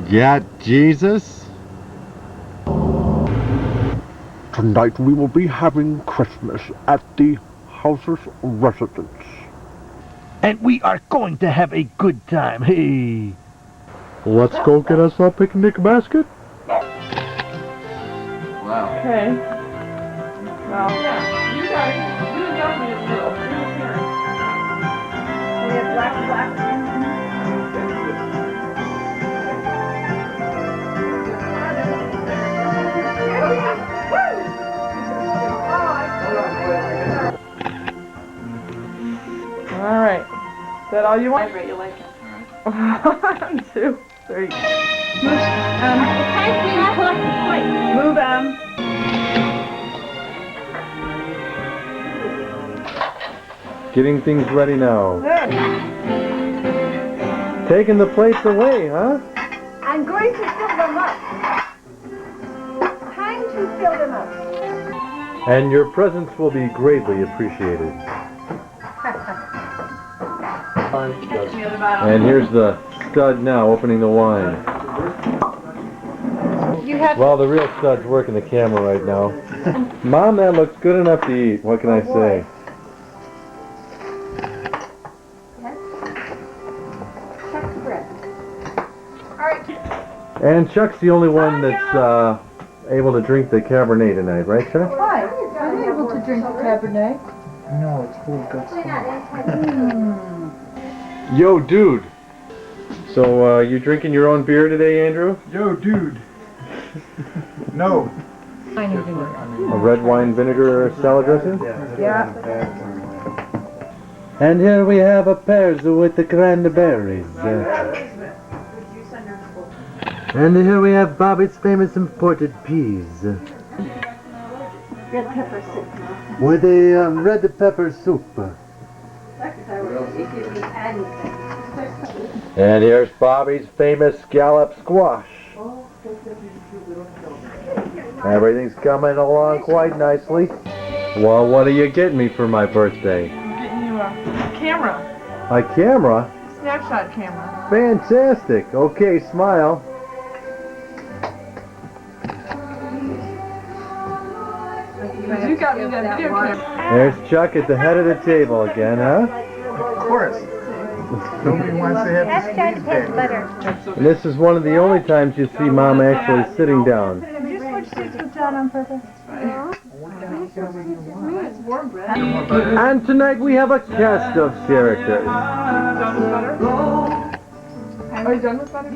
Yeah, Jesus? Tonight we will be having Christmas at the house's residence. And we are going to have a good time, hey! Let's go get us a picnic basket. Wow. Okay. Well, yeah, you guys, you and Yogi in the middle. You're the parents. We have black. All right. Is that all you want? You like it. 1, 2, 3. Move, move, Getting things ready now. Taking the plates away, huh? I'm going to fill them up. Time to fill them up. And your presence will be greatly appreciated. And here's the stud now opening the wine. You have Well, the real stud's working the camera right now. Mom, that looks good enough to eat. What can I say? Chuck's bread. All right. And Chuck's the only one that's able to drink the Cabernet tonight, right, Chuck? Why? I'm able to drink the Cabernet. No, it's full of good stuff. Yo, dude. So, you drinking your own beer today, Andrew? Yo, dude. No. A red wine vinegar salad dressing? Yeah. And here we have a pears with the cranberries. And here we have Bobbi's famous imported peas. Red pepper soup. With a red pepper soup. And here's Bobbi's famous scallop squash. Everything's coming along quite nicely. Well, what are you getting me for my birthday? I'm getting you a camera. A camera? Snapshot camera. Fantastic. Okay, smile. Because you got me that video camera. There's Chuck at the head of the table again, huh? Of course. Nobody wants to have That's Chuck's his butter. And this is one of the only times you see Mom actually sitting down. Did you switch seats with John on purpose? It's warm bread. And tonight we have a cast of characters. Done with butter? Are you done with butter?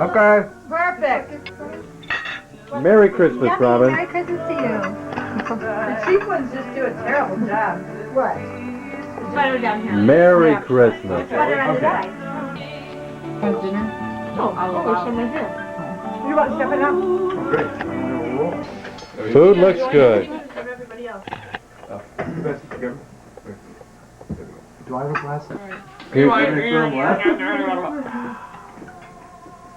Okay. Perfect. Merry Christmas, Yummy. Robin. Merry Christmas to you. The cheap ones just do a terrible job. What? Butter down here. Merry Christmas. Butter on the side. Oh, there's some right here. You want to step it up? Food looks good. Do I have a glass?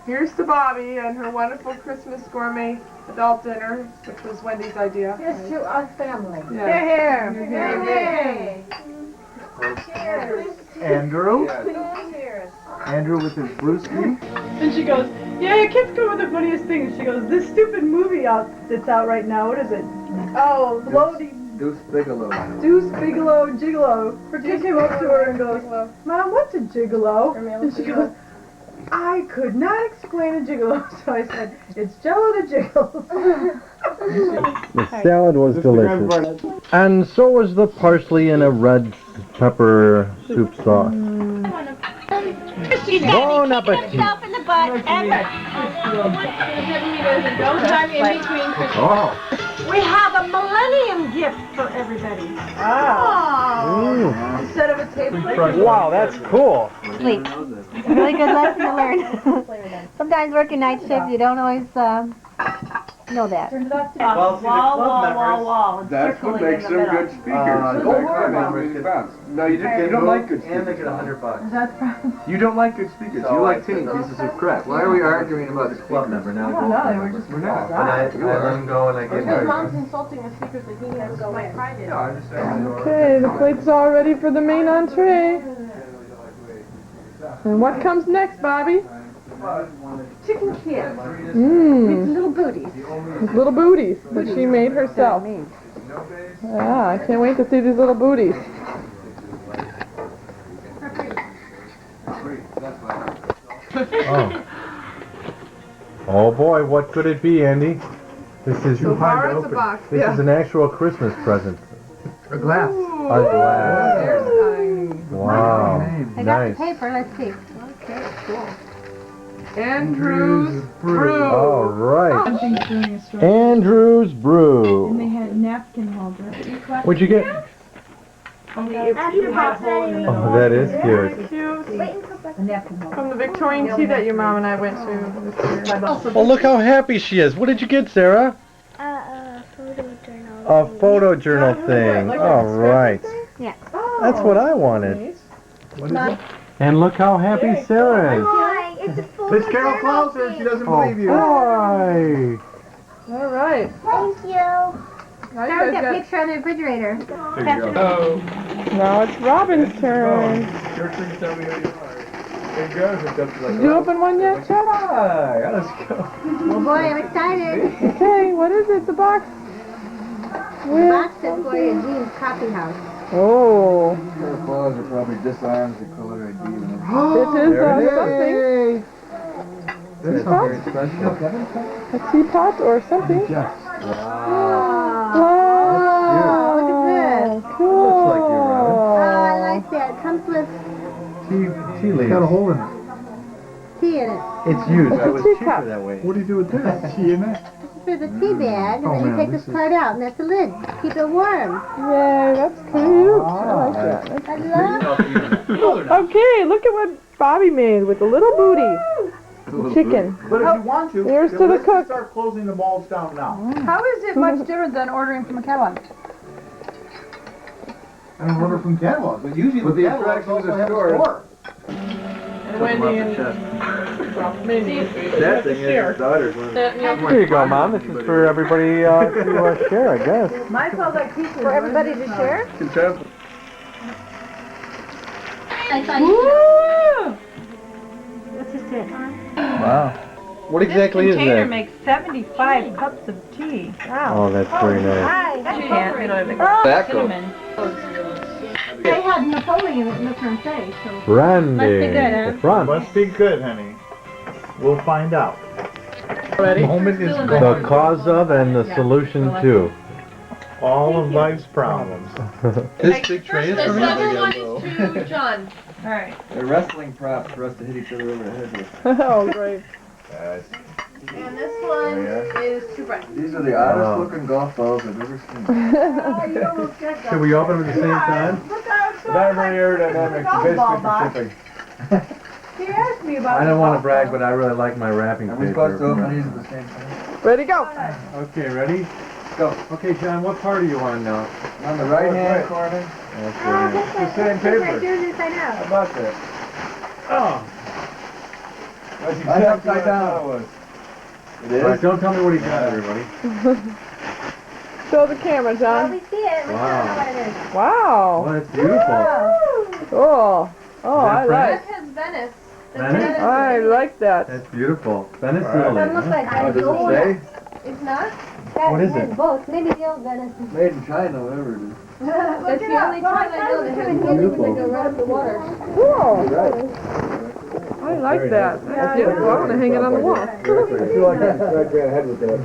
Here's to Bobbi and her wonderful Christmas gourmet adult dinner, which was Wendy's idea. Here's to our family. Yeah. Here. Cheers. Andrew? Cheers. Andrew with his brewski? And she goes, yeah, your kids come with the funniest things. She goes, this stupid movie that's out right now, what is it? Oh, Bloody Deuce Bigelow. Deuce Bigelow Gigolo. Her kid came up to her and goes, Mom, what's a gigolo? And she goes, I could not explain a gigolo, so I said, it's Jello that jiggles. The salad was delicious. And so was the parsley in a red pepper soup sauce. She's Bon got to kick appetit. herself in the butt. Oh. We have a millennium gift for everybody. Oh. Instead of a table. Wow, that's cool. Sleep. It's a really good lesson to learn. Sometimes working night shift, you don't always know that. Well, see, the club members, That's what makes them good speakers. No, you don't like good speakers. And they get $100. You don't like good speakers. You like tinny pieces of crap. Why are we arguing about the club member now? No, they were just We're not. I let him go and I get His mom's insulting us secretly. He has to go like private. I understand. Okay, the plate's all ready for the main entree. And what comes next, Bobbi? Chicken kits with Mmm. little booties. Little booties that she made herself. Yeah, I can't wait to see these little booties. Oh. Oh boy, what could it be, Andy? This is So far it's a box. This is an actual Christmas present. A glass. A glass. Wow. I got the paper. Let's see. Okay, cool. Andrew's Brew. All right. Something's doing a story. Andrew's And Brew. they had napkin holders. What'd you get? Oh, that is cute. cute. From the Victorian tea that your mom and I went to this year. Oh, look how happy she is. What did you get, Sarah? A photo journal thing. All right. Yeah. That's what I wanted. What is it? And look how happy Sarah is. Miss Carol calls her. She doesn't believe you. Hi. All right. Thank you. Now you There's guys that picture on the refrigerator. There you go. Now it's Robin's turn. Your turn to tell me who you are. There you go. Did you open one yet, Chuck? Hi. Let's go. Oh boy, I'm excited. Okay, what is it? The box? With... Box it for you, Jean's Coffee House. Oh. Her claws are probably disarmed the color ID. It is something. That's very special. A teapot or something. Yes. Wow. Look at this. Cool. Looks like you, Robin. Oh, I like that. Comes with Tea leaves. Got a hole in it. tea in it. It's used. It's I a was teacup. cheaper that way. What do you do with this? Tea in it? This is for the tea bag, and Oh, then you man, take this this part out, and that's the lid. Keep it warm. Yay, that's cute. I like that. I love Okay, look at what Bobby made with the little booty. Chicken. But if you want to, Here's then to the let's cook. start closing the malls down now. How is it much different than ordering from a catalog? I don't order from catalogs, but usually With the catalogs attraction of also the have a store. store. Wendy and Minnie. That thing is his daughter's one. Here you go, Mom. This is for everybody to share, I guess. Mine smells like pizza. For everybody to share. I thought you Woo! What's this it? Wow. What exactly is This container that? makes 75 cups of tea. Oh, that's very nice. Hi. You can't, you know, Tobacco. cinnamon. They had Napoleon in the front face, so. Brandy. Must be good, huh? The front. Must be good, honey. We'll find out. Ready? Moment is The gone. cause of and the solution to. All of life's problems. This big tray is for me. to John. All right. They're wrestling props for us to hit each other over the head with. Oh, great. And this one is to Brett. These are the oddest looking golf balls I've ever seen. Should we open them at the same time? Battery aerodynamics, the best for shipping. He asked me about I don't want to brag, but I really like my wrapping Are we supposed to paper. open these at the same time? Ready, go. Okay, ready? Go. Okay, John, what part are you on now? On the right hand corner. That's Oh, right. that's the same paper. Right there, inside How out. about that? Oh. That's exactly upside down. It All right, is? don't tell me what he got, everybody. Show the camera, Well, John. we see it. Let's Wow. show them what it is. Wow. Oh, that's beautiful. Cool. Oh, that I French? like. His Venice. Venice? I like that. That's beautiful. Venice, Alright. Doesn't look Italy. like Oh, Venice. does it say? It's not? What is it? Both. Maybe the old Venice. Made in China, whatever it is. That's the only time I know that has Beautiful. go right up the water. Cool. Right. I like that. That's beautiful. I want to hang it on the wall. I feel like I ran ahead with that.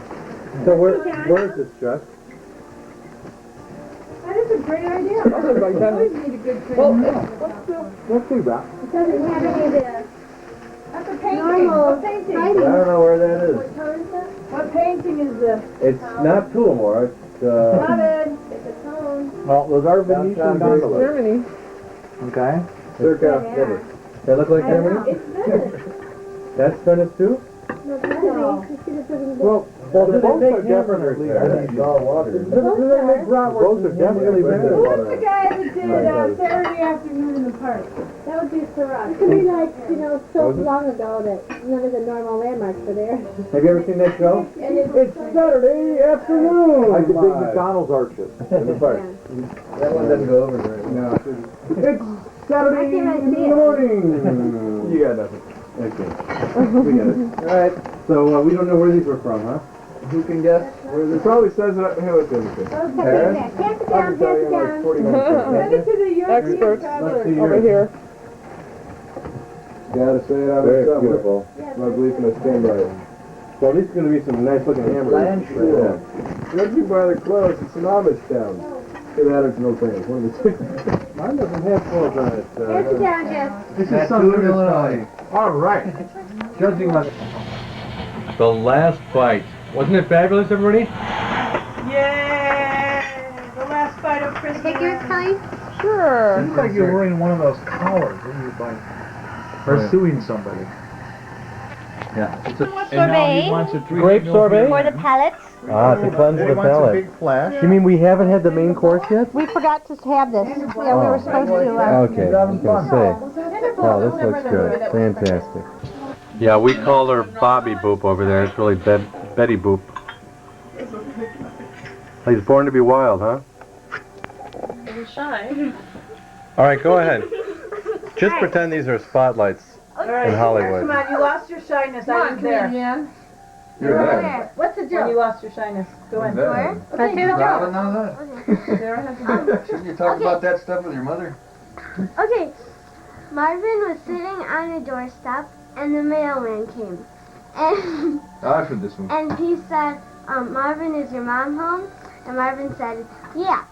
So where is this, Chuck? That is a great idea. I'll put it back down. Always need a good friend. Well, Let's see, Rob. It doesn't have any of the That's a painting. normal What painting? I writing. don't know where that is. What color is that? What painting is this? It's not Tullamore. It's Robin. It's a tone. Well, those are Venetian gondolas. Germany. Okay. circa. Yeah. That look like I know. Germany? It's Venice. That's Venice too? No, Venice. You see the put in the Well, Well, the they boats make are definitely hamburgers there. all water. Do they make bratwurst? Boats are definitely Who's the Venice. guy that did Saturday afternoon in the park? That would be Syrah. It could be like, so long ago that none of the normal landmarks were there. Have you ever seen that show? And it's Saturday afternoon! Like the big McDonald's arches in the park. That one doesn't go over very well. It's Saturday I can't see it. morning! You got nothing. Okay. We got it. Alright, so we don't know where these were from, huh? Who can guess where It probably says it up here with everything. Paris? I can tell you like 49 Send it to the European Experts travelers. over here. Gotta say it out Very somewhere. beautiful. My belief in a stand by it. Well, these are going to be some nice looking hamburgers. Sure. Judging by the clothes, it's an Amish town. Either that or it's no pants. One of the two. Mine doesn't have clothes on it. Sit down, Jess. This is Southern Illinois. All right. Judging by the last fight. Wasn't it fabulous, everybody? Yay! The last fight of Christmas. Take yours, Kelly? Sure. Looks like you're wearing one of those collars that you buy. Pursuing somebody. Yeah. It's a Sorbet grape sorbet. for the palates. Ah, to cleanse the palate. flash. You mean we haven't had the main course yet? We forgot to have this. Yeah, we were supposed to. Okay, I was going to say. Oh, this looks good. Fantastic. Yeah, we call her Bobby Boop over there. It's really Betty Boop. He's born to be wild, huh? Shy. All right, go ahead. Just pretend these are spotlights in Hollywood. Come on, you lost your shyness. I was there. You're there. What's the When you joke? lost your shyness. Go in. Where? Let's do the joke. Shouldn't you talk about that stuff with your mother? Okay, Marvin was sitting on a doorstep and the mailman came. And I've heard this one. and he said, Marvin, is your mom home? And Marvin said, yeah.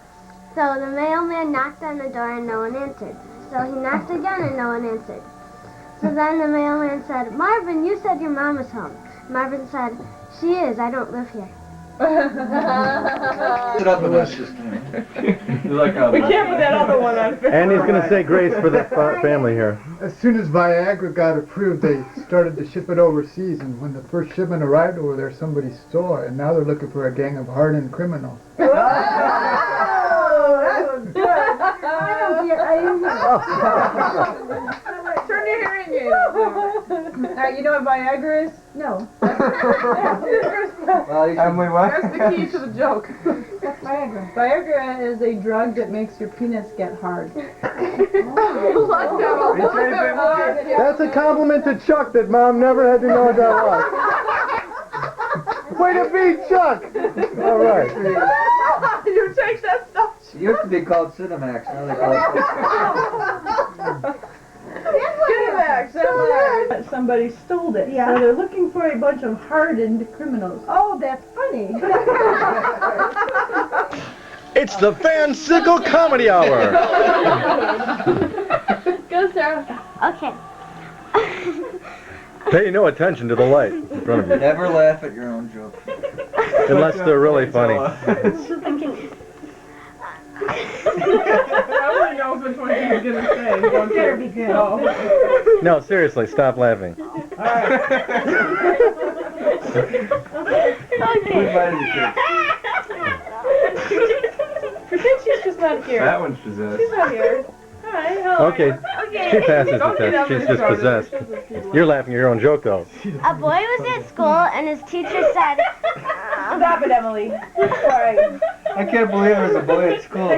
So the mailman knocked on the door and no one answered. So he knocked again and no one answered. So then the mailman said, Marvin, you said your mom was home. Marvin said, she is, I don't live here. Sit up with us just We can't put that other one on. And he's going to say grace for the family here. As soon as Viagra got approved, they started to ship it overseas, and when the first shipment arrived over there, somebody stole it, and now they're looking for a gang of hardened criminals. Oh, that was good. Turn your hearing aid off. Alright, you know what Viagra is? No. Emily, what? That's the key to the joke. What's Viagra? Viagra is a drug that makes your penis get hard. That's a compliment to Chuck that Mom never had to know what that was. Way to be, Chuck! All right. You take that stuff. It used to be called Cinemax. Now they call it. Cinemax. Somebody stole it. Yeah. So they're looking for a bunch of hardened criminals. Oh, that's funny. It's the Van Sickle Comedy Hour. Go, Sarah. Okay. Pay no attention to the light in front of you. Never laugh at your own joke. Unless they're really funny. Nobody knows which one he's gonna say. It better be good. No, seriously, stop laughing. Pretend she's just not here. That one's possessed. She's not here. Hi, hello. Okay, she passes the test. She's just possessed. You're laughing at your own joke, though. A boy was at school and his teacher said, Stop it, Emily. Sorry. I can't believe there's a boy at school.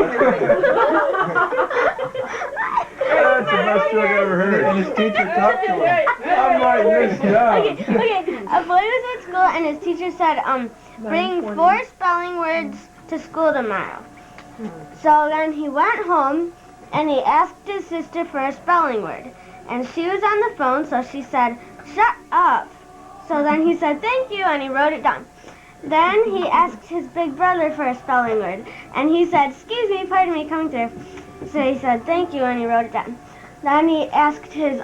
That's the best joke I ever heard. And his teacher talked to him. I'm like, this job. okay, a boy was at school and his teacher said, bring 4 spelling words to school tomorrow. So then he went home and he asked his sister for a spelling word. And she was on the phone, so she said, shut up. So then he said, thank you, and he wrote it down. Then he asked his big brother for a spelling word. And he said, excuse me, pardon me, coming through. So he said, thank you, and he wrote it down. Then he asked his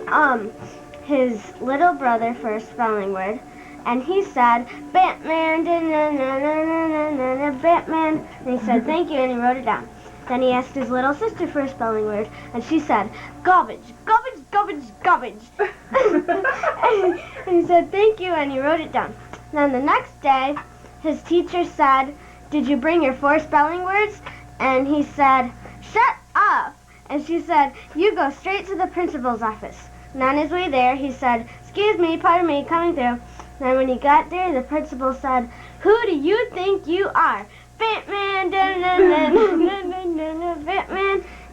little brother for a spelling word. And he said, Batman, Batman. And he said, thank you, and he wrote it down. Then he asked his little sister for a spelling word, and she said, garbage, garbage, garbage, garbage. And he said, thank you, and he wrote it down. Then the next day, his teacher said, did you bring your 4 spelling words? And he said, shut up. And she said, you go straight to the principal's office. And on his way there, he said, excuse me, pardon me, coming through. Then when he got there, the principal said, who do you think you are? Batman, Batman.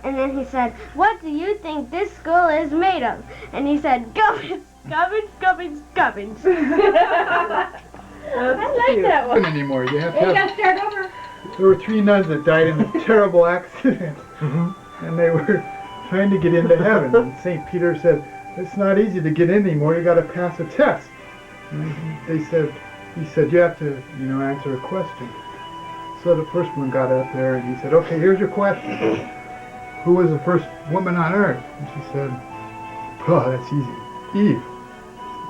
And then he said, what do you think this school is made of? And he said, garbage, Gubbins. I like that one. Anymore. You have to You have, gotta start over. there were 3 nuns that died in a terrible accident, and they were trying to get into heaven. And St. Peter said, "It's not easy to get in anymore. You got to pass a test." And he said, "You have to, answer a question." So the first one got up there and he said, "Okay, here's your question. Who was the first woman on earth?" And she said, "Oh, that's easy. Eve."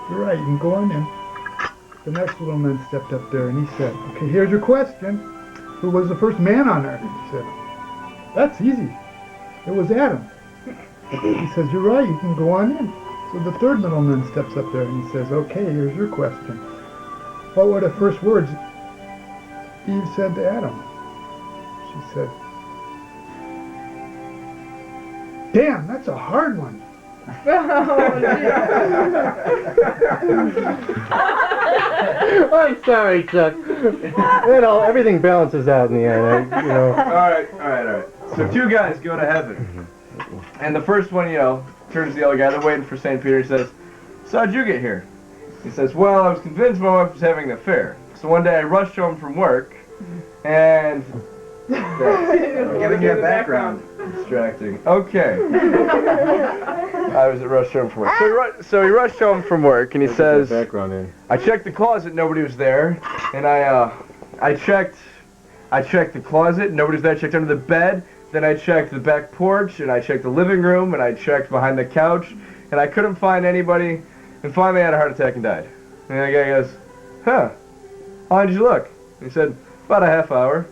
"You're right. You can go on in." The next little man stepped up there and he said, "Okay, here's your question. Who was the first man on earth?" He said, "That's easy. It was Adam." He says, "You're right. You can go on in." So the third little man steps up there and he says, "Okay, here's your question. What were the first words Eve said to Adam?" She said, "Damn, that's a hard one." I'm sorry, Chuck. Everything balances out in the end. All right. So 2 guys go to heaven, and the first one, turns to the other guy. They're waiting for St. Peter. He says, "So how'd you get here?" He says, "Well, I was convinced my wife was having an affair. So one day I rushed home from work, and..." Giving you a background. Distracting. Okay. I was at rushed home from work. So he rushed home from work, and he says, "I checked the closet, nobody was there, and I checked the closet, nobody was there. I checked under the bed, then I checked the back porch, and I checked the living room, and I checked behind the couch, and I couldn't find anybody, and finally I had a heart attack and died." And the guy goes, "Huh? How long did you look?" And he said, "About a half hour."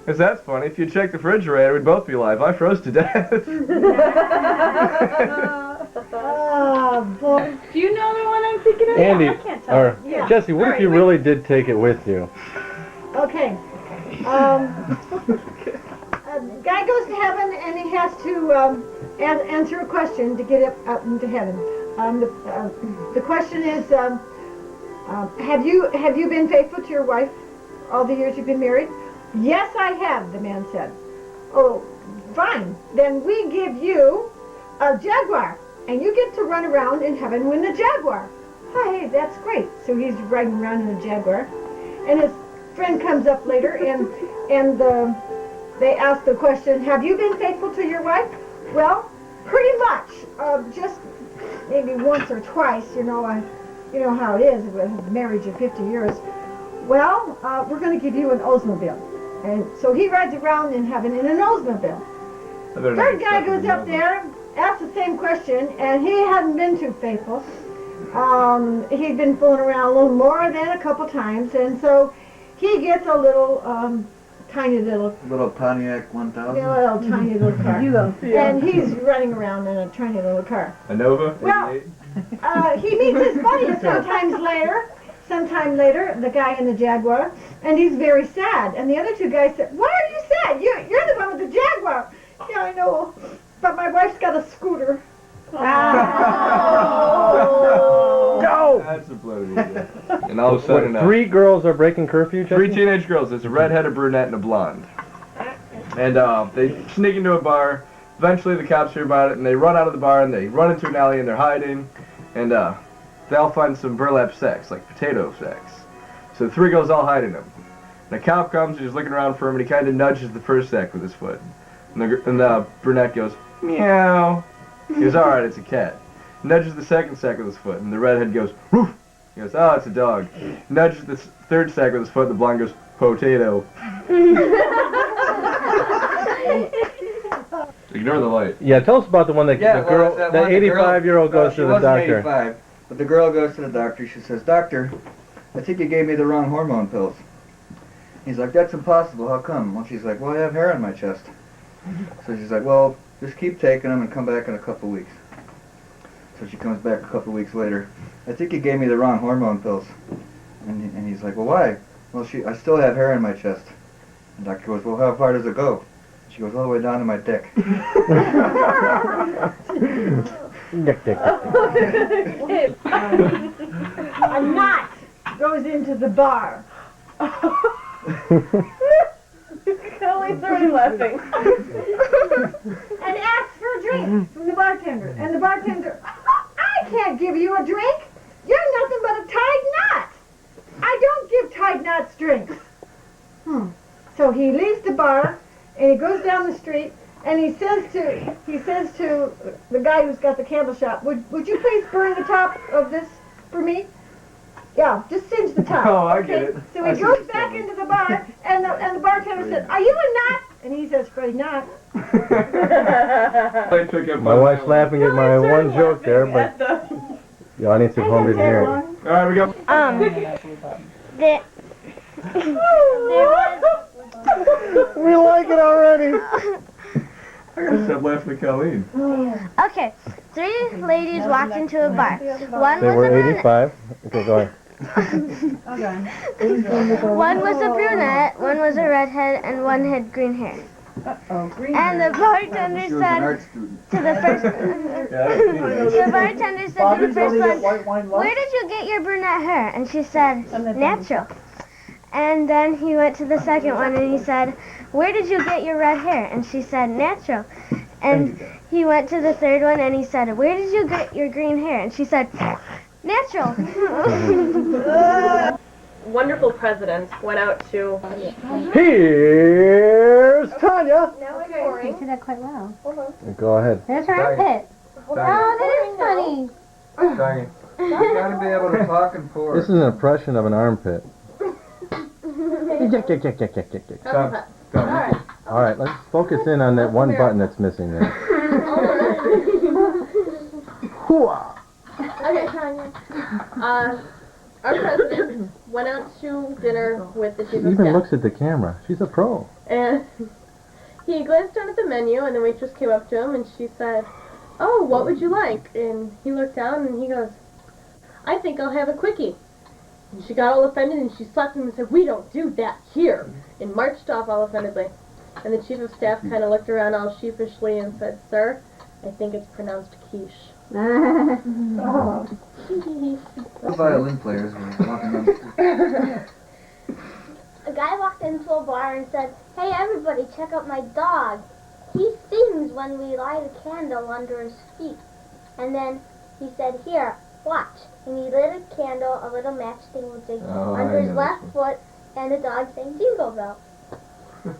Because that's funny. If you checked the refrigerator, we'd both be alive. I froze to death. Oh, boy. Do you know the one I'm thinking of? Andy, I can't tell. or Jesse, what if you really did take it with you? Okay. A guy goes to heaven and he has to answer a question to get up into heaven. The question is, have you been faithful to your wife all the years you've been married? "Yes, I have," the man said. "Oh, fine. Then we give you a Jaguar, and you get to run around in heaven with the Jaguar." "Hey, that's great." So he's riding around in a Jaguar, and his friend comes up later, and they ask the question, "Have you been faithful to your wife?" "Well, pretty much. Just maybe once or twice. You know how it is with a marriage of 50 years. "Well, we're going to give you an Oldsmobile." And so he rides around in heaven in an Oldsmobile. Third guy goes up there, asks the same question, and he hadn't been too faithful. He'd been fooling around a little more than a couple times, and so he gets a little, tiny little Pontiac 1000. a little tiny little car. And he's running around in a tiny little car. A Nova? Well, he meets his buddy sometime later, the guy in the Jaguar, and he's very sad. And the other 2 guys said, "Why are you sad? You're the one with the Jaguar." "Yeah, I know, but my wife's got a scooter." Go! That's a bloody idea. And all of a sudden, 3 girls are breaking curfew, Jesse? 3 teenage girls. There's a redhead, a brunette, and a blonde. And they sneak into a bar. Eventually, the cops hear about it, and they run out of the bar, and they run into an alley, and they're hiding. And they all find some burlap sacks, like potato sacks. So the 3 girls all hide in them. And a cop comes, and he's looking around for him, and he kind of nudges the first sack with his foot. And the brunette goes, "Meow." He goes, "All right, it's a cat." Nudges the second sack with his foot, and the redhead goes, "Woof." He goes, "Oh, it's a dog." Nudges the third sack with his foot, and the blonde goes, "Potato." Ignore the light. Yeah, tell us about the one that the 85-year-old goes to the doctor. 85, but the girl goes to the doctor. She says, "Doctor, I think you gave me the wrong hormone pills." He's like, "That's impossible. How come?" Well, she's like, "Well, I have hair on my chest." So she's like, "Well, just keep taking them and come back in a couple weeks." So she comes back a couple weeks later. "I think you gave me the wrong hormone pills." And he's like, "Well, why?" "Well, I still have hair on my chest." And the doctor goes, "Well, how far does it go?" She goes, "All the way down to my dick." A knot goes into the bar. Kelly's already laughing. And asks for a drink from the bartender. And the bartender, "I can't give you a drink. You're nothing but a tied knot. I don't give tied knots drinks. So he leaves the bar and he goes down the street and he says to the guy who's got the candle shop, would you please burn the top of this for me? Yeah, just singe the top. Oh, I okay? get it. So I he see goes what's back coming. into the bar and the bartender said, "Are you a knot?" And he says, "Afraid not." I took up My wife's laughing at my one joke there, but the audience at home didn't hear it. Alright, we got... There was We like it already. I gotta stop laughing at Colleen. okay. 3 ladies walked into a bar. One They was were a brunette. 85. Okay, go ahead. One was a brunette, one was a redhead, and one had green hair. And the bartender She was an said art student. to the first the bartender said to the first one, "Where did you get your brunette hair?" And she said, "Natural." And then he went to the second one and he said, "Where did you get your red hair?" And she said, "Natural." And he went to the third one and he said, "Where did you get your green hair?" And she said, "Natural." Wonderful president went out to. Here's Tanya. You did that quite well. Go ahead. There's her armpit. Oh, that is funny. Dang it. You gotta be able to talk and pour. This is an impression of an armpit. Stop. All right, let's focus in on that one button that's missing there. Okay, Tanya. Our president went out to dinner with the chief She of even staff. looks at the camera. She's a pro. And he glanced down at the menu, and the waitress came up to him, and she said, "Oh, what would you like?" And he looked down, and he goes, "I think I'll have a quickie." And she got all offended, and she slapped him and said, "We don't do that here," and marched off all offendedly. And the chief of staff kind of looked around all sheepishly and said, "Sir, I think it's pronounced quiche." The violin players were walking down the street. A guy walked into a bar and said, "Hey everybody, check out my dog. He sings when we light a candle under his feet." And then he said, "Here, watch." And he lit a candle, a little match thing with the under his left foot, and the dog sang Jingle Bell.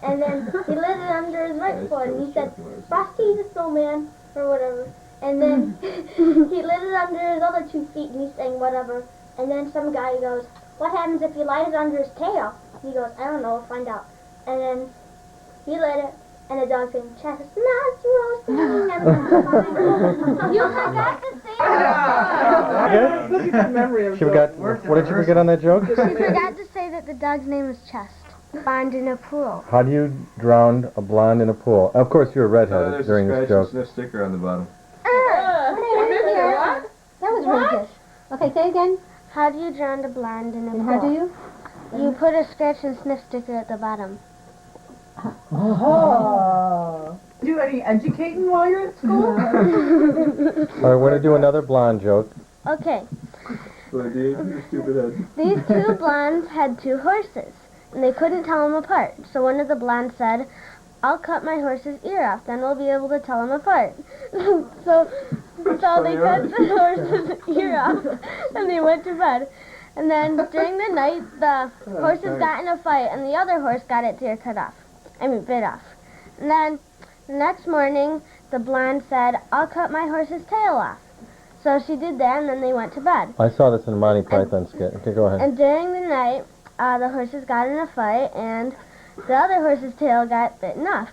And then he lit it under his right foot, and he said, "Frosty the Snowman," or whatever. And then he lit it under his other 2 feet, and he sang whatever. And then some guy goes, "What happens if you light it under his tail?" And he goes, "I don't know, we'll find out." And then he lit it, and the dog sang, "Chestnuts roasting," and you forgot to say that. What did you forget on that joke? She forgot to say that the dog's name is Chest. Blonde in a pool. How do you drown a blonde in a pool? Of course, you're a redhead There's during a this scratch and joke. sniff sticker on the bottom. That was really good. Okay, say again. How do you drown a blonde in a pool? And how do you? You put a scratch and sniff sticker at the bottom. Do any educating while you're at school? All right, we're going to do another blonde joke. Okay, So, dude, your stupid head. these 2 blondes had 2 horses, and they couldn't tell them apart. So one of the blondes said, "I'll cut my horse's ear off, then we'll be able to tell them apart." so they cut the horse's ear off, and they went to bed. And then during the night, the horses got in a fight, and the other horse got its ear cut off. Bit off. And then the next morning, the blonde said, "I'll cut my horse's tail off." So she did that, and then they went to bed. I saw this in a Monty Python skit. Okay, go ahead. And during the night, the horses got in a fight, and the other horse's tail got bitten off.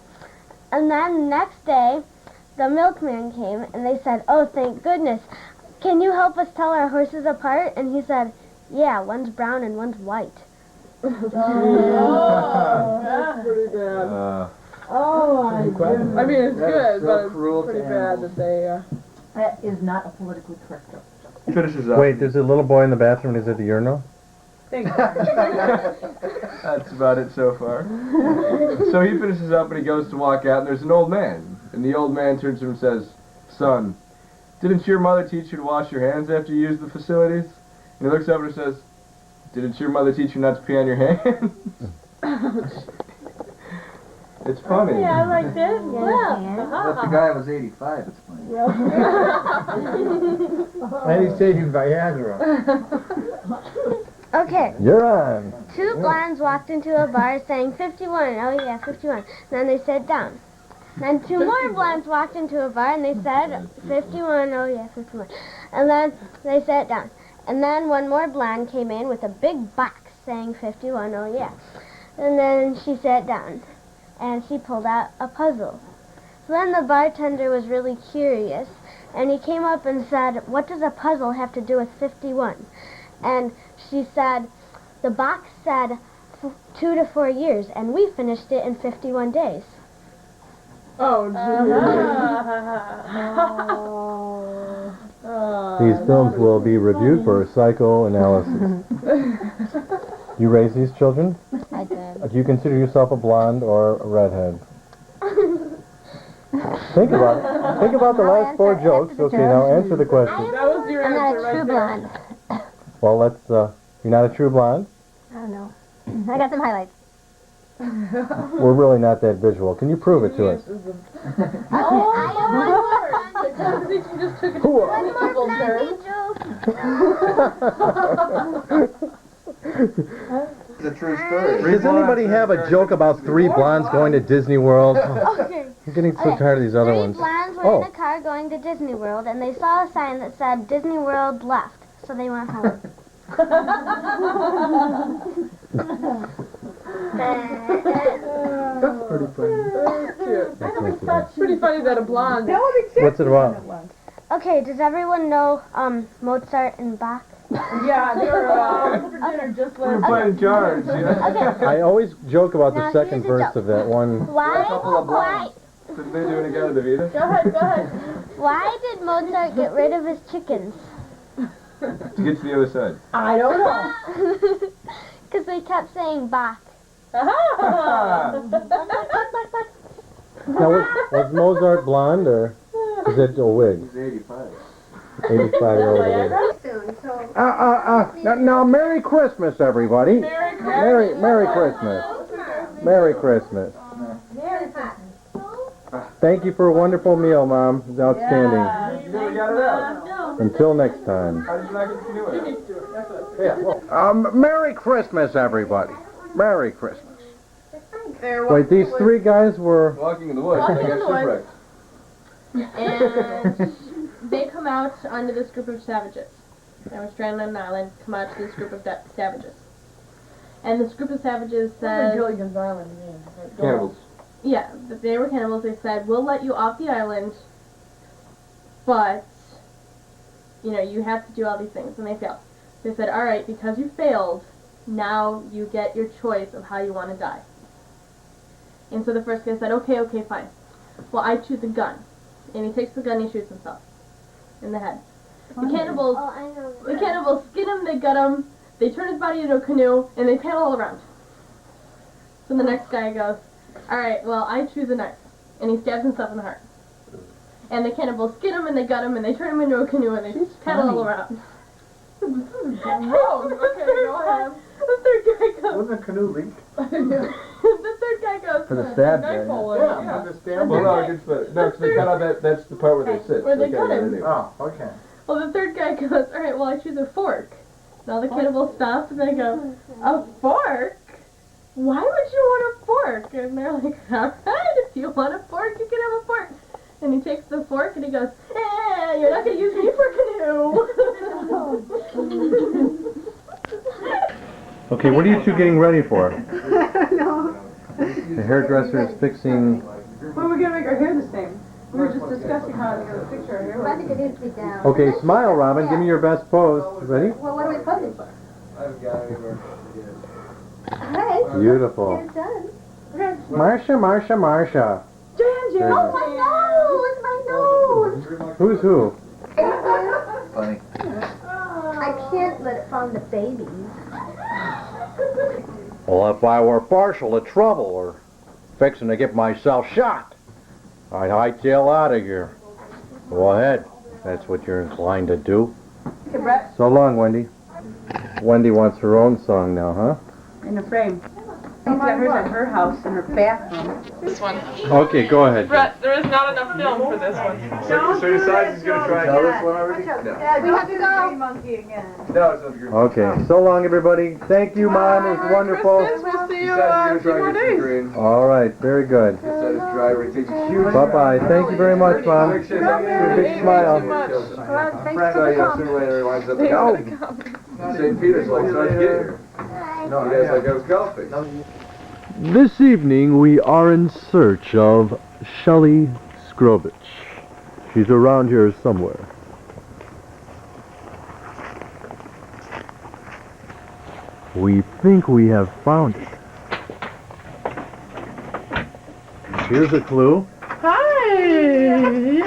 And then the next day, the milkman came, and they said, "Oh, thank goodness. Can you help us tell our horses apart?" And he said, "Yeah, one's brown and one's white." That's pretty bad. Oh, I mean, it's good, so but it's cruel to pretty bad animals. that they. That is not a politically correct joke. He finishes up. Wait, there's a little boy in the bathroom and he's at the urinal? That's about it so far. So he finishes up and he goes to walk out, and there's an old man. And the old man turns to him and says, "Son, didn't your mother teach you to wash your hands after you use the facilities?" And he looks over and says, "Didn't your mother teach you not to pee on your hands?" It's funny. Yeah, I liked it. But the guy was 85, it's funny. And he's taking Viagra. Okay. You're on. Two blondes walked into a bar saying 51. Oh yeah, 51. Then they sat down. Then two more blondes walked into a bar and they said 51. Oh yeah, 51. And then they sat down. And then one more blonde came in with a big box saying 51. Oh yeah. And then she sat down and she pulled out a puzzle. So then the bartender was really curious and he came up and said, "What does a puzzle have to do with 51?" And she said, "The box said 2 to 4 years, and we finished it in 51 days." Oh, These films will be reviewed for psychoanalysis. You raise these children? I did. Do you consider yourself a blonde or a redhead? Think about it. Think about the last four jokes. Okay, now answer the question. That was your I'm answer not a right true there. blonde. Well, let's, you're not a true blonde? I don't know. I got some highlights. We're really not that visual. Can you prove it to us? You just took it to It's a true story. Does anybody have a joke about three blondes going to Disney World? Okay. I'm getting so tired of these other Three ones. blondes were in a car going to Disney World, and they saw a sign that said Disney World left, so they went home. That's pretty funny. It's pretty funny that a blonde. What's it about? Okay, does everyone know Mozart and Bach? Yeah, they were for dinner just We were last playing cards, yeah. Okay. I always joke about the Now, second here's a verse joke. of that one. Why Did they do it together, Davida? Go ahead, go ahead. why did Mozart get rid of his chickens? To get to the other side. I don't know. Because they kept saying Bach. Now, was Mozart blonde or is it a wig? He's 85. 85-year-old wig. Now, Merry Christmas, everybody. Merry Christmas. Merry Christmas. Thank you for a wonderful meal, Mom. It's outstanding. You never got it out. Until next time. How did you not get to do it? Merry Christmas, everybody. Merry Christmas. They're Wait, these three guys were... Walking in the woods. Walking They in got the shipwrecked. and they come out onto this group of savages. They were stranded on an island, come out to this group of savages. And this group of savages said... Gilligan's Island, Cannibals. Yeah, but they were cannibals. They said, "We'll let you off the island, but, you know, you have to do all these things." And they failed. They said, "All right, because you failed, now you get your choice of how you want to die." And so the first guy said, okay, fine. Well, I choose a gun. And he takes the gun and he shoots himself in the head. The cannibals, skin him, they gut him, they turn his body into a canoe, and they paddle all around. So the next guy goes, all right, well, I choose a knife. And he stabs himself in the heart. And the cannibals skin him, and they gut him, and they turn him into a canoe, and they paddle all around. Gross. Okay, go ahead. The third guy goes. Wasn't a canoe leaked? The third guy goes. For the stab knife there, hole Yeah, in, on the stamp. Well, no, it's no, because they cut out that's the part where they sit. Where so they cut cut it him. out. Oh, okay. Well, the third guy goes, all right, well, I choose a fork. And all the cannibals stop, and they go, a fork? Why would you want a fork? And they're like, all right, if you want a fork, you can have a fork. And he takes the fork, and he goes, you're not going to use me for canoe. Okay, what are you two getting ready for? No. The hairdresser is fixing... Well, we're gonna make our hair the same. We were just discussing how to fix our hair. I think it needs to be down. Okay, smile, Robin. Give me your best pose. Ready? Well, what are we posing for? Alright. Beautiful. It's done. Marsha. Jan! Oh, my nose! My nose! Who's who? Funny. I can't let it fall on the babies. Well, if I were partial to trouble or fixing to get myself shot, I'd hightail out of here. Go ahead. That's what you're inclined to do. Okay, Brett, So long, Wendy. Wendy wants her own song now, huh? in the frame. She's got hers at her house in her bathroom. This one. Okay, go ahead. Brett, there is not enough film for this one. So you decide he's gonna try Tell this one already? No. Yeah, we have to go. Monkey again. No, it's not the green. Okay, so long, everybody. Thank you, Mom. It was wonderful. Christmas. We'll see He you said in a he's few gonna more try to get some days. green. All right, very good. He said his driver, he takes a huge. Bye-bye. Thank you very much, Mom. Big shit. Big smile. Thanks for the sooner or later he winds up in St. Peter's like, so I get here. No, he has like I was golfing. This evening we are in search of Shelley Skrovich. She's around here somewhere. We think we have found it. Here's a clue. Hi.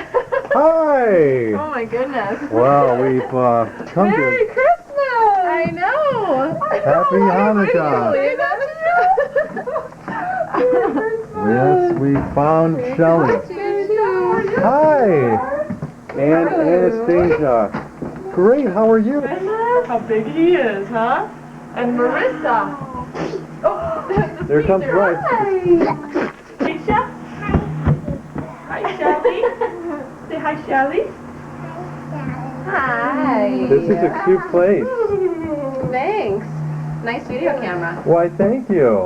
Hi! Oh my goodness. Well, we've come Merry to Christmas. I know. Happy Hanukkah. Yes, we found Shelley. Hi! And Anastasia. Great, how are you? How big he is, huh? And Marissa. Oh, There comes Bryce. Keisha. Hi, Shelly. Say hi, Shelly. Hi. This is a cute place. Thanks. Nice video camera. Why, thank you.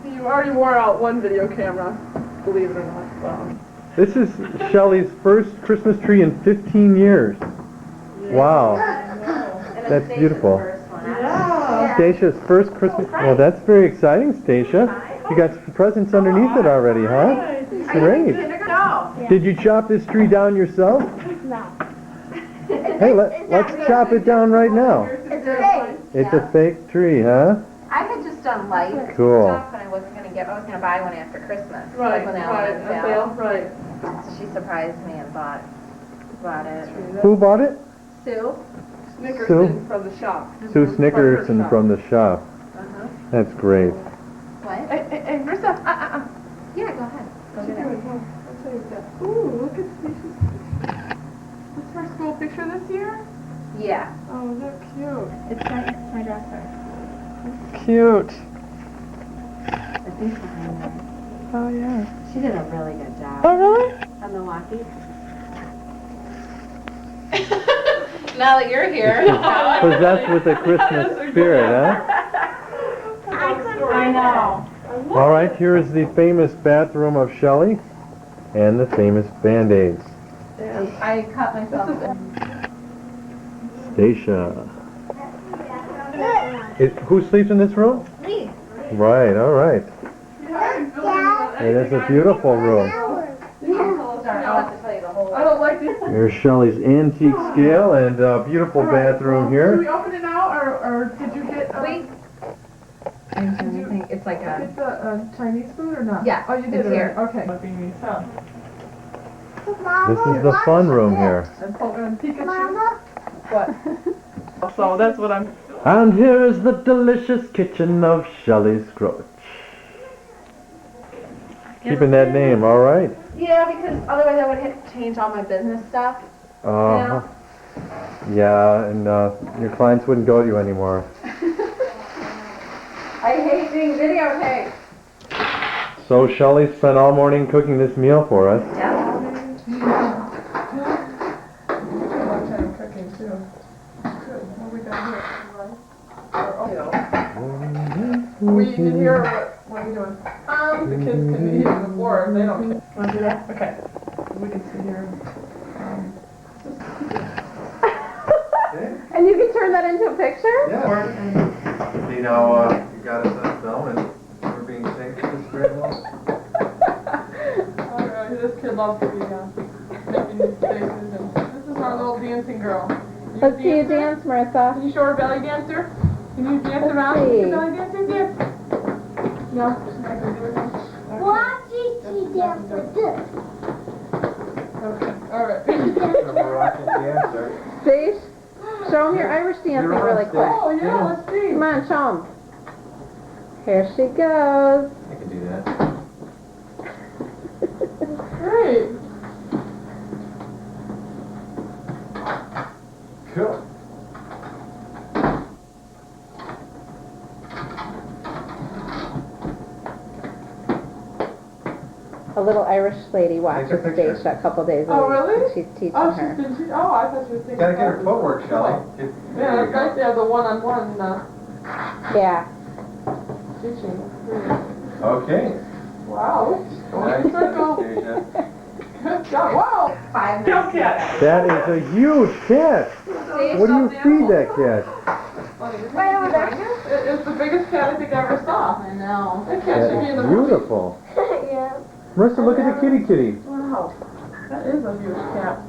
You already wore out one video camera, believe it or not. So. This is Shelley's first Christmas tree in 15 years. Wow. That's beautiful. Yeah. Stasia's first Christmas. Well, that's very exciting, Stasia. You got some presents underneath it already, huh? Great. Did you chop this tree down yourself? No. Hey, let's chop it down right now. It's fake. It's a fake tree, huh? I had just done lights Cool. and stuff, and I was gonna buy one after Christmas. Right, like when they all right, went a on sale, sale. right. So she surprised me and bought it. Who bought it? Sue. Snickerson from the shop. Sue Snickerson from the shop. Uh-huh. That's great. What? Hey, Marissa. Yeah, go ahead. Go get it. Ooh, look at Stacey's. That's her school picture this year? Yeah. Oh, they're cute. It's my dresser. Cute. I think behind there. Oh, yeah. She did a really good job. Oh, really? On Milwaukee. Now that you're here. Possessed with the Christmas spirit, huh? I know. All right, here is the famous bathroom of Shelley and the famous Band-Aids. I cut myself. Stacia. Who sleeps in this room? Me. Right, all right. It is a beautiful room. Sorry, I'll have to tell you the whole. I don't like these. Here's Shelley's antique scale and a beautiful bathroom Did we here. open it now, or did you get? It's like a. It's a Chinese food or not? Yeah, Oh, you did it's it. here. Okay. This is the fun room here. And Pikachu. What? So that's what I'm. And here is the delicious kitchen of Shelley Skrovich. Keeping that name, all right. Yeah, because otherwise I would have to change all my business stuff. Yeah, and your clients wouldn't go to you anymore. I hate being videotaped. So Shelley spent all morning cooking this meal for us. Yeah. Cooking too. Good. What we got here? We can hear what are you doing? The kids can hear the floor if they don't care. Want to do that? Okay. We can sit here. And you can turn that into a picture? Yeah. See now, you got us on film and we're being synced. This is great. Alright, this kid loves to be making these faces, and this is our little dancing girl. Let's see you dance, Marissa. Can you show her belly dancer? Can you dance Let's around? see. Your belly dancer dance? No, she's not gonna do it now. Watch it, she dance with this. Okay, alright. See? Show them your Irish dancing really quick. Oh yeah, let's see. Come on, show them. Here she goes. I can do that. Great. Cool. A little Irish lady walked Take a with picture. Stacia a couple days Oh, a week. really? She's teaching Oh, her. oh, I thought she was thinking. Gotta get her footwork, Shelley. Yeah, that's nice to have the one-on-one Yeah. teaching. Okay. Wow. Going in a circle. Stacia. Good job. Wow. 5 minutes. Cat. That is a huge cat. What do you feed that cat? Right over there. It's the biggest cat I think I ever saw. I know. That cat should be in the That's movie. beautiful. Yeah. Marissa, look at the kitty kitty. Wow. That is a huge cat.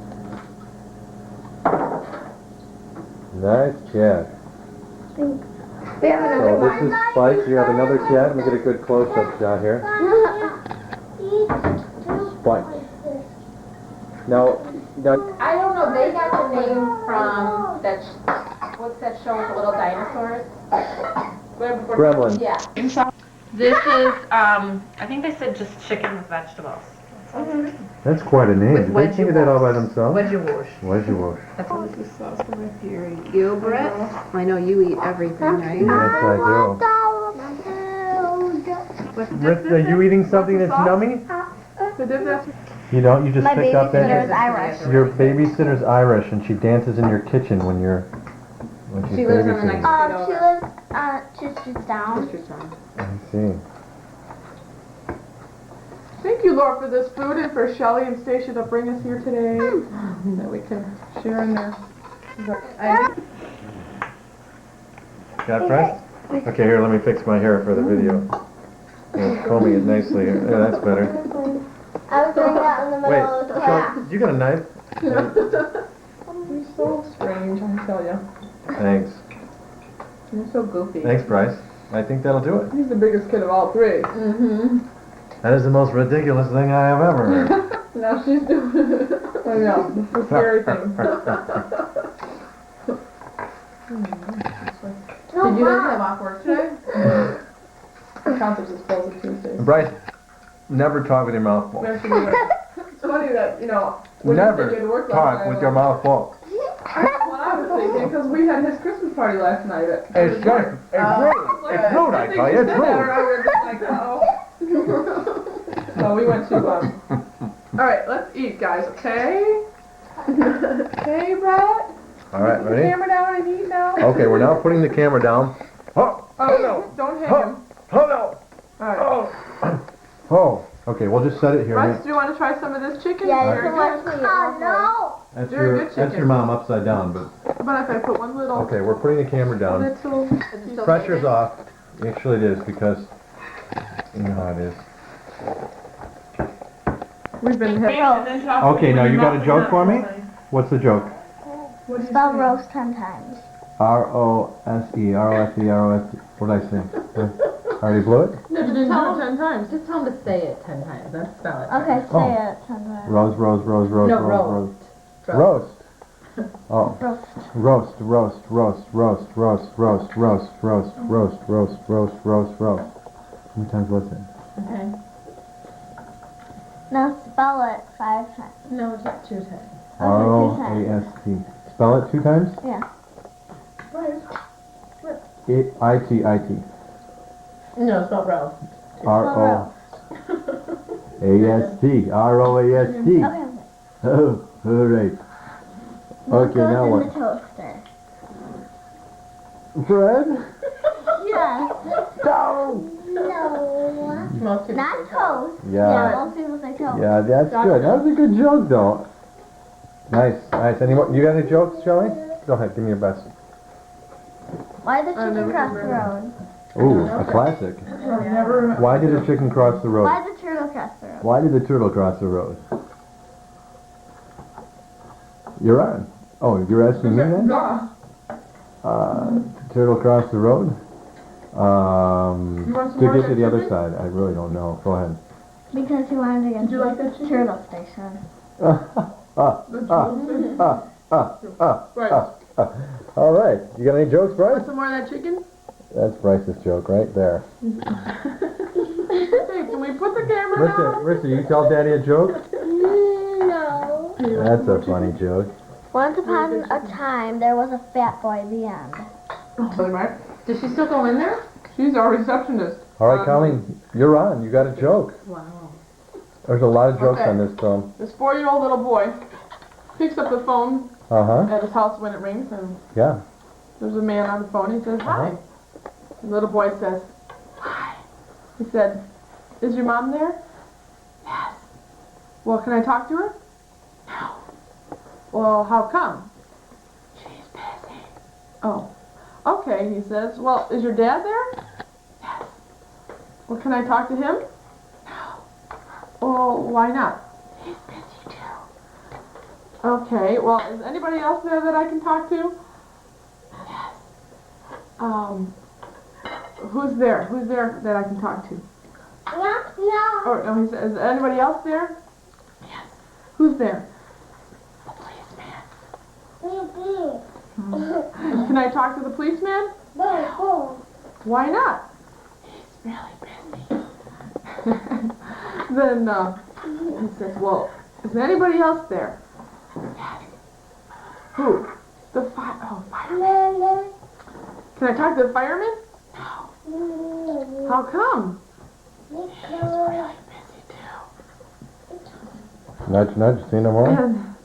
Nice cat. We have another So this is Spike. You have another cat. Let me get a good close-up shot here. Spike. Now, I don't know, they got the name from that, what's that show with the little dinosaurs? Gremlin. Yeah. This is, I think they said just chicken with vegetables. That's quite a name. Did they think of that all by themselves? Wedgewash. Wedgewash. This is sauce for my theory. Gilbert? I know you eat everything, right? Yes, I do. Marissa, are you eating something that's nummy? You don't? You just My pick up babysitter is that? Irish. Your babysitter's Irish, and she dances in your kitchen when she's She lives on the babysitting. next- She lives 2 streets down. I see. Thank you, Lord, for this food and for Shelley and Stacia to bring us here today. That we can share in there. Got it pressed? Okay, here, let me fix my hair for the video. Yeah, combing it nicely here. Yeah, that's better. I was doing that in the Wait, middle of the class. you got a knife? You're so strange, I tell you. Thanks. You're so goofy. Thanks, Bryce. I think that'll do it. He's the biggest kid of all three. Mm-hmm. That is the most ridiculous thing I have ever heard. Now she's doing it. I know, it's a scary thing. Did you guys have off work today? The concept is closed on Tuesdays. Bryce, never talk with your mouth full. It's funny that, when you said you had to work last Talk night, with your mouth full. That's what I was thinking, because we had his Christmas party last night. It's rude. It's rude, I tell you. It's rude. We were just like, oh. So we went to, alright, let's eat, guys, okay? Okay, Brett? All right, Put the ready? camera down and eat now. Okay, we're now putting the camera down. Oh, Oh, don't hit him. oh no. Alright. Oh, okay, we'll just set it here. Russ, do you want to try some of this chicken? Yeah, you Very can watch good. me. Oh, no. That's Very good that's chicken. your mom upside down, but But if I put one little, okay, we're putting the camera down. little, Pressure's off. Actually, it is because you know how it is. we've been hit. Okay, now you got a joke for me? What's the joke? Spell roast 10 times. R-O-S-E, R-O-S-E, R-O-S-E. What did I say? I already blew it? No, you didn't do it 10 times. Just tell them to say it 10 times, then spell it. Okay, say Oh. it 10 times. Rose, rose, rose, rose, No, rose, roast. rose. Oh. Roast. Roast, roast, roast, roast, roast, roast, roast, roast, roast, roast, roast, roast. How many times was it? Okay. Now spell it 5 times. No, just 2 times. R-O-A-S-T. Spell it 2 times? Yeah. I-T-I-T. No, spell roast. R-O-A-S-T. R-O-A-S-T. Okay. Oh, all right. Okay, now Goes in what? the toaster. Bread? Yes. No. No. Most people Not say toast. Yeah. Most people say toast. Yeah, that's good. That was a good joke, though. Nice, nice. Any more? You got any jokes, Shelley? Go ahead, give me your best. Why the chicken cross the road? Ooh, a classic. Why did the chicken cross the road? Why the turtle cross the road? Why did the turtle cross the road? You're on. Oh, you're asking me then? Turtle crossed the road? To get to the other side. I really don't know. Go ahead. Because he wanted to get to like the that chicken? turtle station. All right. You got any jokes, Bryce? Want some more of that chicken? That's Bryce's joke right there. Okay, can we put the camera down? Rissa, you tell Daddy a joke? No. That's a funny joke. Once upon a time, there was a fat boy. The end. Does she still go in there? She's our receptionist. All right, Colleen, you're on. You got a joke. Wow. There's a lot of jokes Okay. on this film. This 4-year-old little boy picks up the phone Uh-huh. at his house when it rings, and Yeah. there's a man on the phone. He says, "Hi." The little boy says, "Hi." He said, "Is your mom there?" "Yes." "Well, can I talk to her?" "No." "Well, how come?" "She's busy." "Oh, okay," he says. "Well, is your dad there?" "Yes." "Well, can I talk to him?" "No." "Well, why not?" "He's busy too." "Okay, well, is anybody else there that I can talk to?" "Yes." Who's there? Who's there that I can talk to? No. Oh, no, he says, is anybody else there? Yes. Who's there? The policeman. Can I talk to the policeman? No. Why not? He's really busy. Then he says, well, is anybody else there? Yes. Who? The fireman. Can I talk to the fireman? No. How come? He's really busy too. Nudge, nudge, say no more. And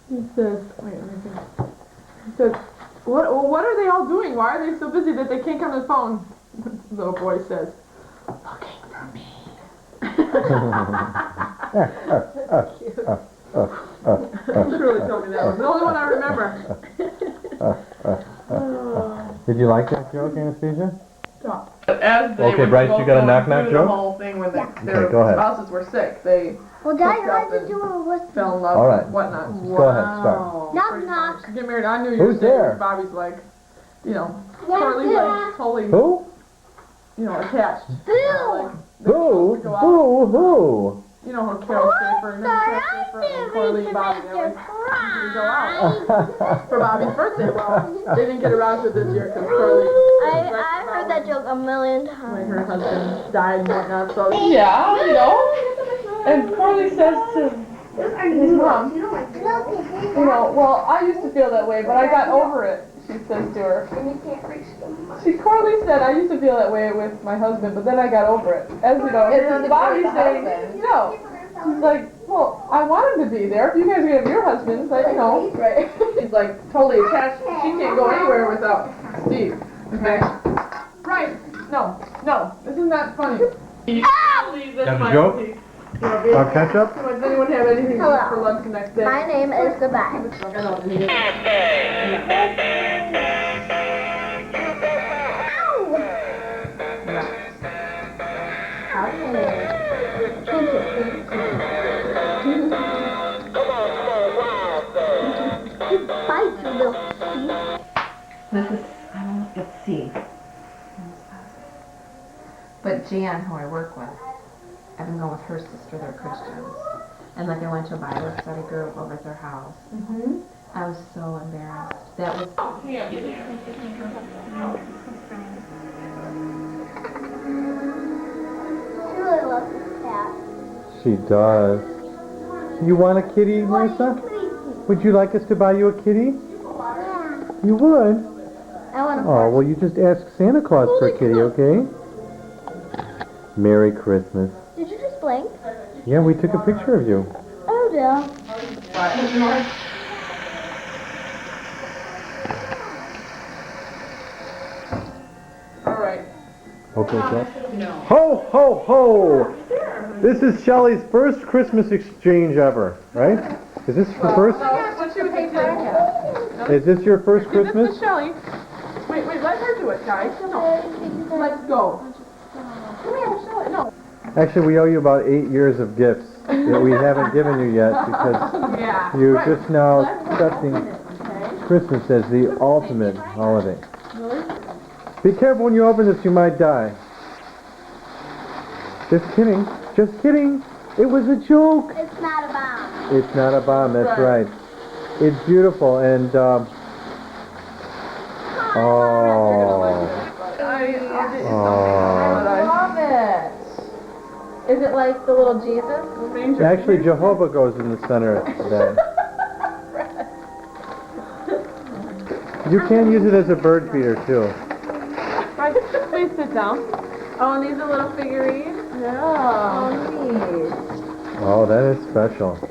he says, wait, let me think. He says, what are they all doing? Why are they so busy that they can't come to the phone? The little boy says, looking for me. He really told me that one. The only one I remember. Did you like that joke, Anastasia? As they Okay, were Bryce, both you got a going knock-knock through joke? The whole thing when Okay, their go ahead. spouses were sick, they Well, Dad, hooked how up did and you do it with fell in love All right. and whatnot. Go ahead, start. Knock, knock. Get married on New Who's Year's Day. there? Bobby's like, you know, Yeah, totally yeah. like, totally, Who? you know, attached. Boo! Who? Who? You know her Carol Schaefer, and Carol Schaefer and Coralie and Bobby, they always usually go out for Bobby's birthday. Well, they didn't get around to it this year because Coralie, I've heard that joke a million when times. her husband died and whatnot, so yeah, you know. And Coralie says to his mom, you know, well, I used to feel that way, but I got over it, she says to her. Coralie said, I used to feel that way with my husband, but then I got over it. As you know, it's Bobby saying, you know, she's like, well, I want him to be there. If you guys are going to have your husbands, like, you know. Right. She's like totally attached. She can't go anywhere without Steve. Okay? Right. No. This is not funny. Got a joke? Ketchup? Does anyone have anything to eat for lunch the next day? My name is Goodbye. Goodbye, you little This is, let's see. But Jan, who I work with, I've been going with her sister, they're Christians. And like I went to a Bible study group over at their house. I was so embarrassed. That was... She really loves this cat. She does. You want a kitty, Marissa? Would you like us to buy you a kitty? Yeah. You would? I want a Oh, well, you just ask Santa Claus for a kitty, okay? Merry Christmas. Did you just blink? Yeah, we took a picture of you. Oh, dear. Alright. Okay, so. Ho, ho, ho! This is Shelley's first Christmas exchange ever, right? Is this her first? What she was thinking. Is this your first Give Christmas? this to Shelley. Wait, let her do it, guys. No. Let's go. Come here, Shelley. No. Actually, we owe you about 8 years of gifts that we haven't given you yet because Yeah. you're Right. just now Let's accepting Okay. Christmas as the ultimate holiday. Really? Be careful when you open this, you might die. Just kidding. Just kidding. It was a joke. It's not a bomb. It's not a bomb, that's Right. right. It's beautiful and, oh. I love it. Is it like the little Jesus? Actually, Jehovah goes in the center of that. You can use it as a bird feeder, too. Right, please sit down. Oh, and these are little figurines? Yeah. Oh, that is special. Look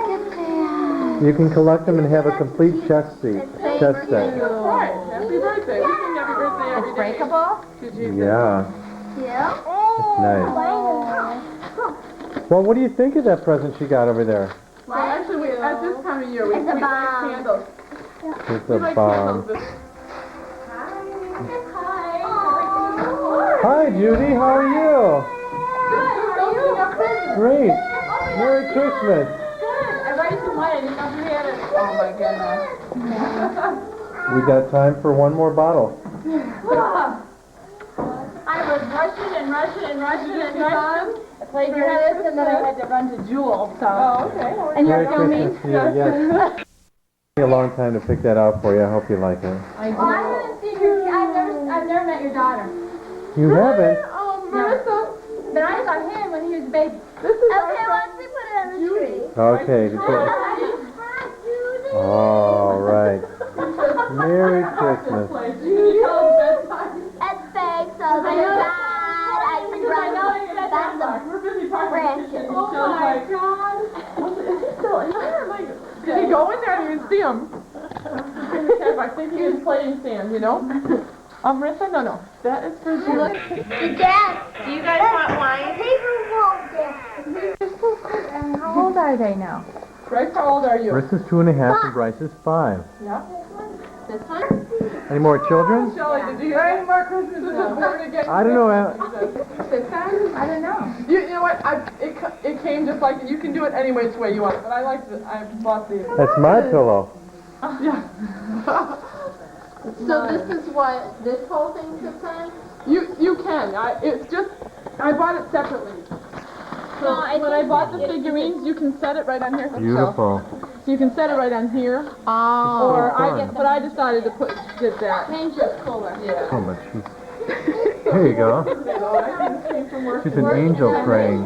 at that. You can collect them and have a complete chess set. That's right. Happy birthday. We sing happy birthday every day. It's breakable? Yeah, Yeah. that's nice. Well, what do you think of that present she got over there? Well, actually, at this time of year, we It's a like bomb. candles. It's We a like bomb. candles. Hi, Judy. How are you? Great. Merry Christmas. I raised some money. I didn't know if you had it. Oh, my goodness. We got time for one more bottle. I was rushing and rushing and rushing and rushing. I played tennis and then I had to run to Jewel, so. Oh, okay. And Merry you're filming? Christmas to you. Yes. It took me a long time to pick that out for you. I hope you like it. I haven't seen your, I've never met your daughter. You haven't? Oh, Marissa. But I saw him when he was a baby. This is Okay, once we put it on the tree. Okay. All right. Merry Christmas. Judy, tell us bedtime. It's big, so there's that. I That's we're busy talking branches. Oh my God. Is he still in there? Did he go in there? I didn't even see him. I think he was playing sand, you know? Marissa? No. That is for Julie. Dad. Do you guys want wine? How old are they now? Bryce, how old are you? Marissa's 2.5 and Bryce is 5. Yeah. This one? Any more children? Shelley, did you hear any more Christmas? This is born again. I don't know. This time? I don't know. You know what? It came just like you can do it any which way you want it, but I like it. I bought these. That's my pillow. Yeah. So this is what this whole thing sits on? You can. It's just I bought it separately. So when I bought the figurines, you can set it right on here. Beautiful. So you can set it right on here. Oh. Or fun. but I decided to get that. Change this cooler. Yeah. Oh, but she's... There you go. She's an angel praying.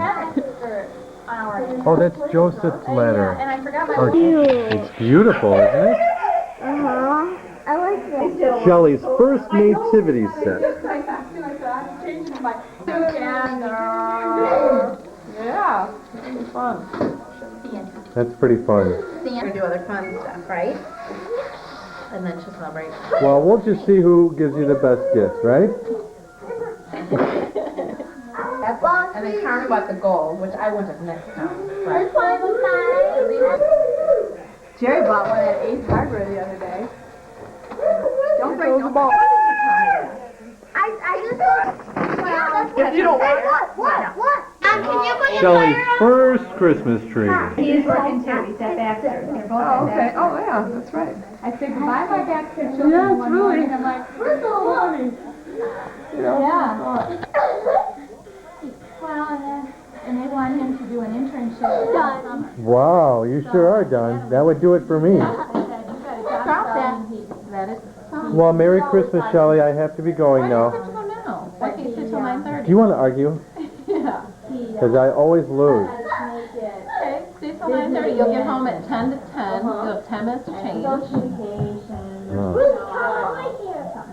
Oh, that's Joseph's letter. And I forgot my It's beautiful, isn't it? Uh-huh. I like this. Shelley's first nativity set. Yeah. It's fun. That's pretty fun. We do other fun stuff, right? And then she'll celebrate. Well, we'll just see who gives you the best gift, right? And then Carmen bought the gold, which I wouldn't have next time. This one was mine. Jerry bought one at Ace Hardware the other day. Don't break the ball. I just If you don't want What? Can you put Shelley's first Christmas tree. He's working too. He's at Baxter. They're both at okay. Baxter. Oh, yeah, that's right. I said goodbye by Baxter children Yeah, it's one really. morning. I'm like, We're so funny. You know? yeah. Well, and they want him to do an internship. Done. Wow, you sure are done. That would do it for me. Stop that. Let it. Well, Merry Christmas, Shelley. I have to be going now. Why can't you sit till 9:30? Do you want to argue? Yeah. Because I always lose. Okay, stay till 9:30. You'll get home at 10 to 10. You'll have 10 minutes to change. Oh.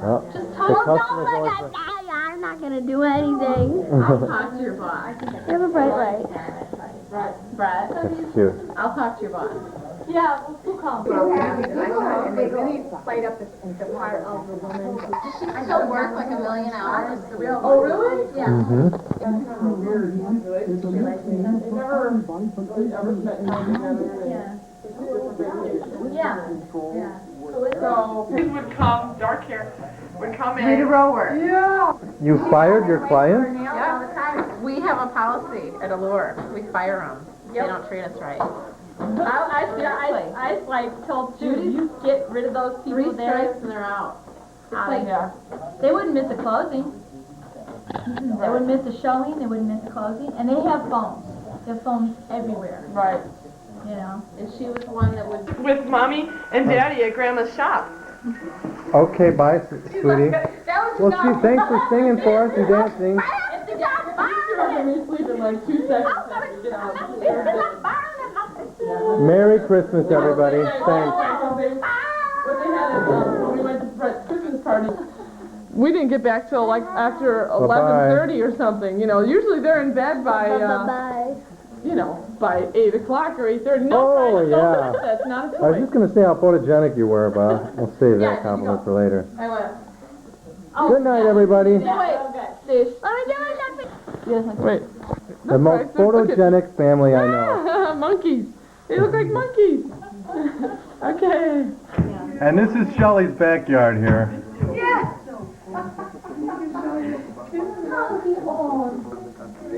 Well, Just the talk. customer's always... I'm not gonna do anything. I'll talk to your boss. You have a bright light. Brett, That's cute. I'll talk to your boss. Yeah, we'll call him. And they really played up the part of the woman. I still work like a million hours. The real. Oh, really? Yeah. Mm-hmm. Yeah. So kids would come, dark hair, would come in. Need a rower. Yeah. You fired your client? Yeah. We have a policy at Allure. We fire them. They don't treat us right. I like told Judy, you get rid of those people 3 there. strikes and they're out. Like, they wouldn't miss a closing. They wouldn't miss a showing, they wouldn't miss a closing, and they have phones. They have phones everywhere, Right. you know. And she was one that would. With Mommy and Daddy at Grandma's shop. Okay, bye, sweetie. Well, thanks for singing for us and dancing. Me sleep in like 2 seconds after you get out. Merry Christmas, everybody. Thanks. What they had at when we went to Brett's Christmas party. we didn't get back till like after 11:30 or something. You know, usually they're in bed by you know, by 8 o'clock or 8:30. No, Oh, yeah. That's not a I was choice. just going to say how photogenic you were, but I'll save that compliment for later. I will. Good night, everybody. Wait, Stace. Wait. The most photogenic family I know. Monkeys. They look like monkeys. Okay. And this is Shelley's backyard here. Yeah.